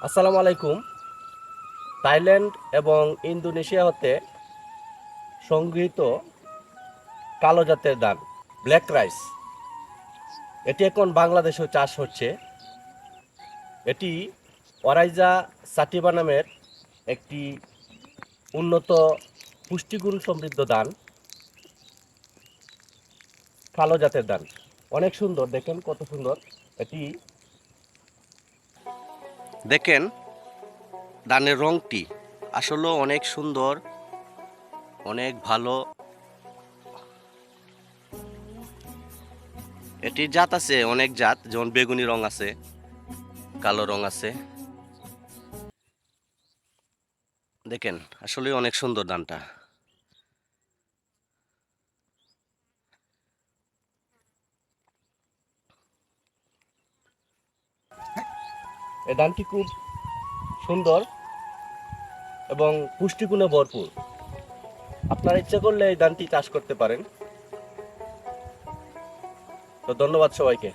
আসসালামু আলাইকুম। থাইল্যান্ড এবং ইন্দোনেশিয়া হতে সংগৃহীত কালো জাতের ধান ব্ল্যাক রাইস, এটি এখন বাংলাদেশেও চাষ হচ্ছে। এটি অরাইজা সাটিবা নামের একটি উন্নত পুষ্টিগুণ সমৃদ্ধ ধান, কালো জাতের ধান। অনেক সুন্দর, দেখেন কত সুন্দর। এটি দেখেন ধানের রংটি আসলে অনেক সুন্দর, অনেক ভালো। এটির জাত আছে, অনেক জাত, যেমন বেগুনি রং আছে, কালো রং আছে। দেখেন আসলে অনেক সুন্দর ধানটা। এই ধানটি খুব সুন্দর এবং পুষ্টিগুণে ভরপুর। আপনারা ইচ্ছা করলে এই ধানটি চাষ করতে পারেন। তো ধন্যবাদ সবাইকে।